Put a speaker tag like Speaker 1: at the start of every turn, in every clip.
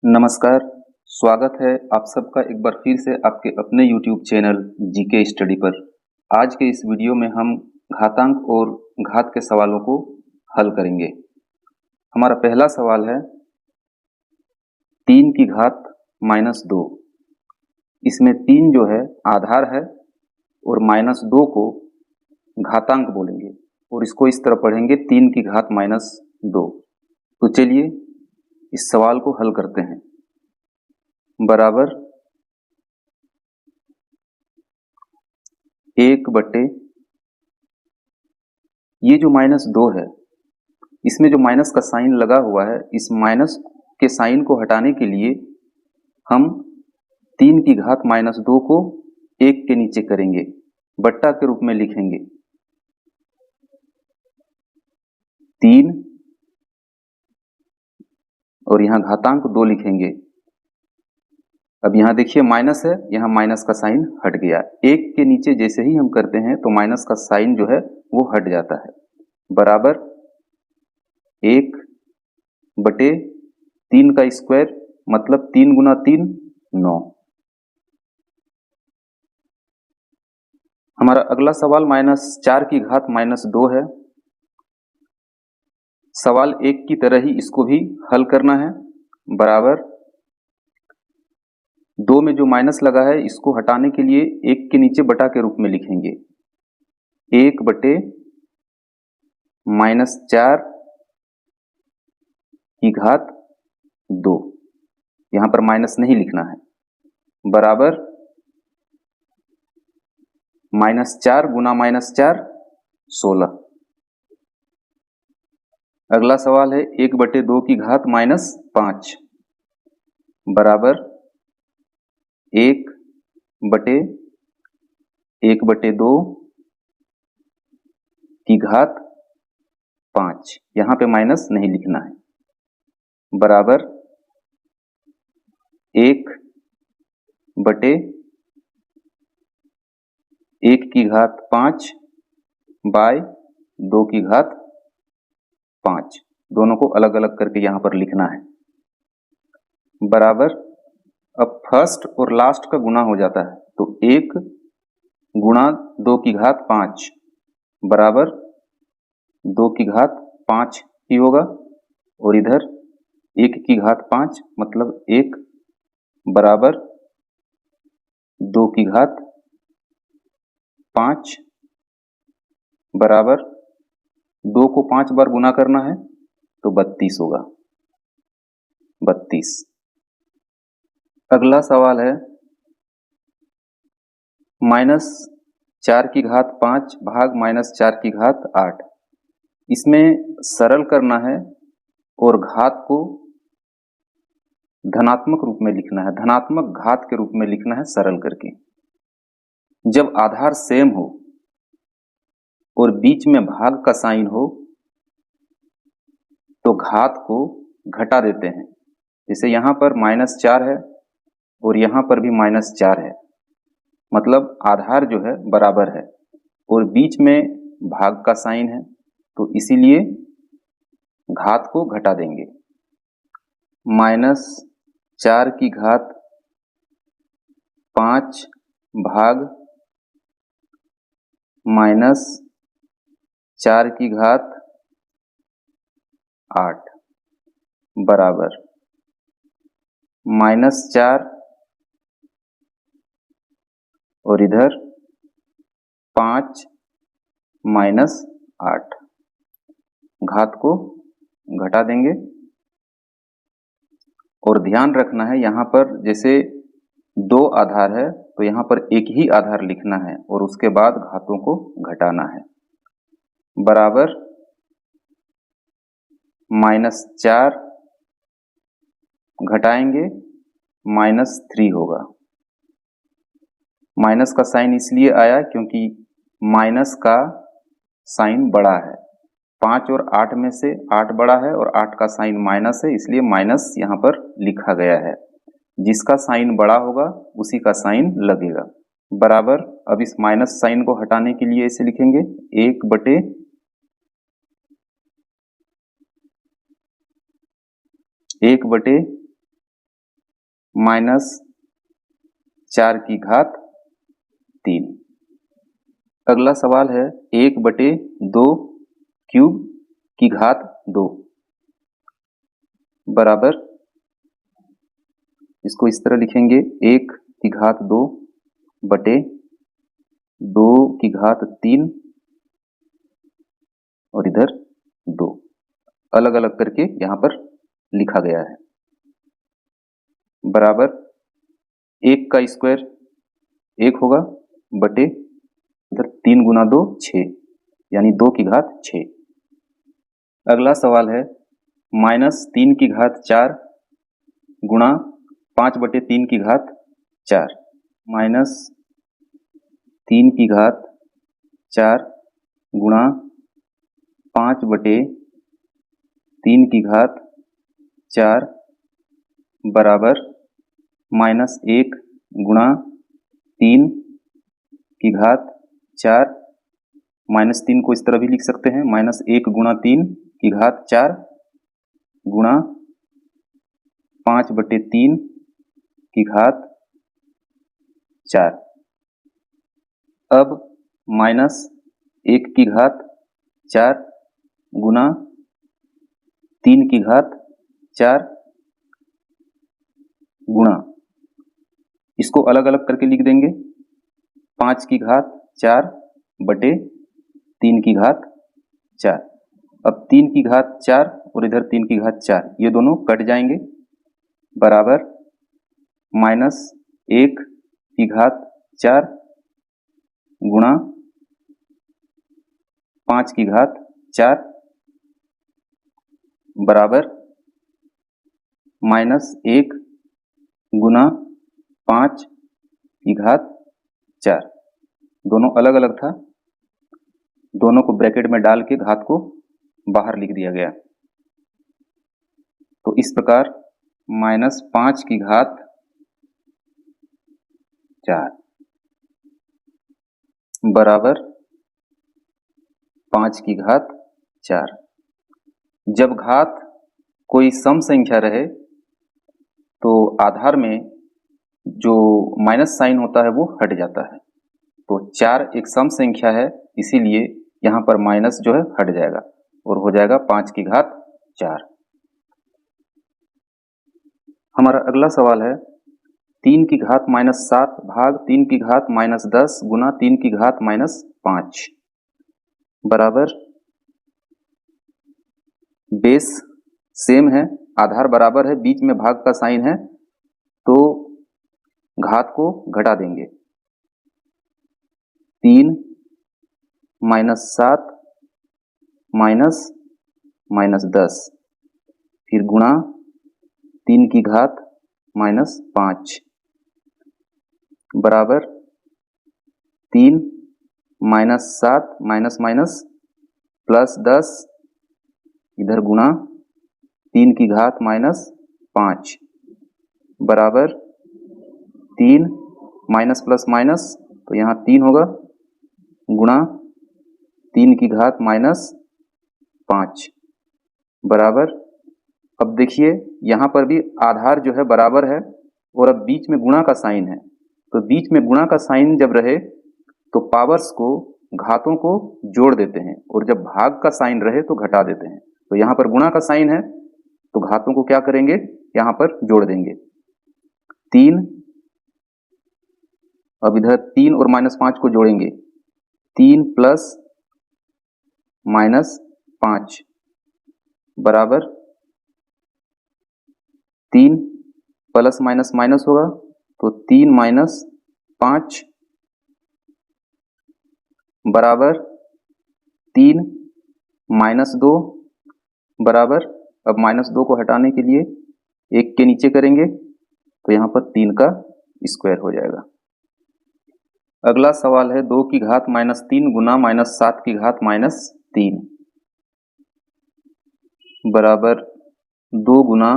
Speaker 1: नमस्कार, स्वागत है आप सबका एक बार फिर से आपके अपने YouTube चैनल जीके स्टडी पर। आज के इस वीडियो में हम घातांक और घात के सवालों को हल करेंगे। हमारा पहला सवाल है 3 की घात -2। इसमें 3 जो है आधार है और -2 को घातांक बोलेंगे और इसको इस तरह पढ़ेंगे 3 की घात -2। तो चलिए इस सवाल को हल करते हैं। बराबर 1/, ये जो -2 है इसमें जो माइनस का साइन लगा हुआ है, इस माइनस के साइन को हटाने के लिए हम 3 की घात -2 को 1 के नीचे करेंगे, बट्टा के रूप में लिखेंगे 3 और यहां घातांक 2 लिखेंगे। अब यहां देखिए माइनस है, यहां माइनस का साइन हट गया। 1 के नीचे जैसे ही हम करते हैं तो माइनस का साइन जो है वो हट जाता है। बराबर 1/3 का स्क्वायर मतलब 3 गुना 3 9। हमारा अगला सवाल -4 की घात -2 है। सवाल 1 की तरह ही इसको भी हल करना है। बराबर 2 में जो माइनस लगा है इसको हटाने के लिए 1 के नीचे बटा के रूप में लिखेंगे 1/-4 की घात 2। यहां पर माइनस नहीं लिखना है। बराबर -4 गुना -4 16। अगला सवाल है 1/2 की घात -5 बराबर 1/1/2 की घात 5। यहां पे माइनस नहीं लिखना है। बराबर 1/1 की घात 5 बाय 2 की घात 5। दोनों को अलग अलग करके यहां पर लिखना है। बराबर अब फर्स्ट और लास्ट का गुणा हो जाता है तो 1 गुणा 2 की घात 5 बराबर 2 की घात 5 ही होगा और इधर 1 की घात 5 मतलब 1 बराबर 2 की घात 5 बराबर 2 को 5 बार गुना करना है तो 32 होगा। 32। अगला सवाल है -4 की घात 5 भाग -4 की घात 8। इसमें सरल करना है और घात को धनात्मक रूप में लिखना है, धनात्मक घात के रूप में लिखना है सरल करके। जब आधार सेम हो और बीच में भाग का साइन हो तो घात को घटा देते हैं। जैसे यहां पर -4 है और यहां पर भी -4 है, मतलब आधार जो है बराबर है और बीच में भाग का साइन है तो इसीलिए घात को घटा देंगे। -4 की घात 5 भाग -4 की घात 8 बराबर -4 और इधर 5 -8। घात को घटा देंगे और ध्यान रखना है यहां पर जैसे 2 आधार है तो यहां पर एक ही आधार लिखना है और उसके बाद घातों को घटाना है। बराबर -4 घटाएंगे -3 होगा। माइनस का साइन इसलिए आया क्योंकि माइनस का साइन बड़ा है। 5 और 8 में से 8 बड़ा है और 8 का साइन माइनस है, इसलिए माइनस यहाँ पर लिखा गया है। जिसका साइन बड़ा होगा उसी का साइन लगेगा। बराबर अब इस माइनस साइन को हटाने के लिए इसे लिखेंगे 1/1/, -4/3। अगला सवाल है 1/2 क्यूब की घात 2 बराबर, इसको इस तरह लिखेंगे 1/2 बटे 2/3 और इधर 2, अलग अलग करके यहां पर लिखा गया है, बराबर 1 का स्क्वायर 1 होगा बटे इधर 3 गुना 2 6, यानी 2/6। अगला सवाल है -3/4 गुणा 5/3/4 -3/4 गुणा 5/3/4 बराबर -1 गुणा 3/4, -3 को इस तरह भी लिख सकते हैं, -1 गुणा 3/4 गुणा 5/3/4। अब -1/4 गुणा 3/4 गुणा, इसको अलग अलग करके लिख देंगे 5/4 बटे 3/4। अब 3/4 और इधर 3/4 ये दोनों कट जाएंगे, बराबर -1/4 गुणा 5/4 बराबर -1 गुना 5/4। दोनों अलग अलग था, दोनों को ब्रैकेट में डाल के घात को बाहर लिख दिया गया। तो इस प्रकार -5/4 बराबर 5/4। जब घात कोई सम संख्या रहे तो आधार में जो माइनस साइन होता है वो हट जाता है। तो 4 एक सम संख्या है, इसीलिए यहाँ पर माइनस जो है हट जाएगा और हो जाएगा 5/4। हमारा अगला सवाल है 3/-7 भाग 3/-10 गुना 3/-5 बराबर, बेस सेम है, आधार बराबर है, बीच में भाग का साइन है, तो घात को घटा देंगे। 3 - 7 - 10 फिर गुणा 3/-5 बराबर 3 - 7 प्लस 10 इधर गुणा 3/-5 बराबर 3 माइनस प्लस माइनस, तो यहाँ 3 होगा गुणा 3/-5 बराबर। अब देखिए यहाँ पर भी आधार जो है बराबर है और अब बीच में गुणा का साइन है, तो बीच में गुणा का साइन जब रहे तो पावर्स को, घातों को जोड़ देते हैं, और जब भाग का साइन रहे तो घटा देते हैं। तो यहाँ पर गुणा का साइन है तो घातों को क्या करेंगे, यहाँ पर जोड़ देंगे 3। अब इधर 3 और -5 को जोड़ेंगे, 3 प्लस -5 बराबर 3 प्लस माइनस माइनस होगा तो 3 - 5 बराबर 3 - 2 बराबर, अब -2 को हटाने के लिए 1 के नीचे करेंगे तो यहाँ पर 3 का स्क्वायर हो जाएगा। अगला सवाल है 2/-3 गुना -7/-3 बराबर 2 गुना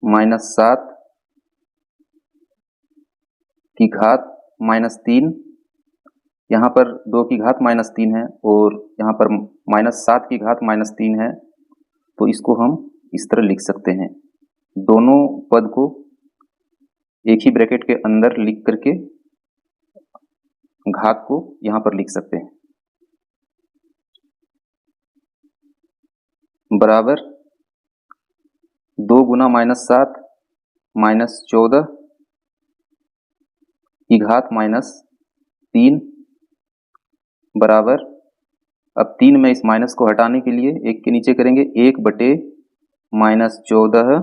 Speaker 1: -7/-3। यहाँ पर 2/-3 है और यहाँ पर -7/-3 है, तो इसको हम इस तरह लिख सकते हैं, दोनों पद को एक ही ब्रैकेट के अंदर लिख करके घात को यहां पर लिख सकते हैं, बराबर 2 गुना -7 -14 की घात -3 बराबर, अब 3 में इस माइनस को हटाने के लिए एक के नीचे करेंगे 1/-14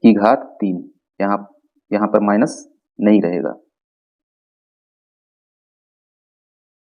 Speaker 1: की घात 3, यहाँ पर माइनस नहीं रहेगा।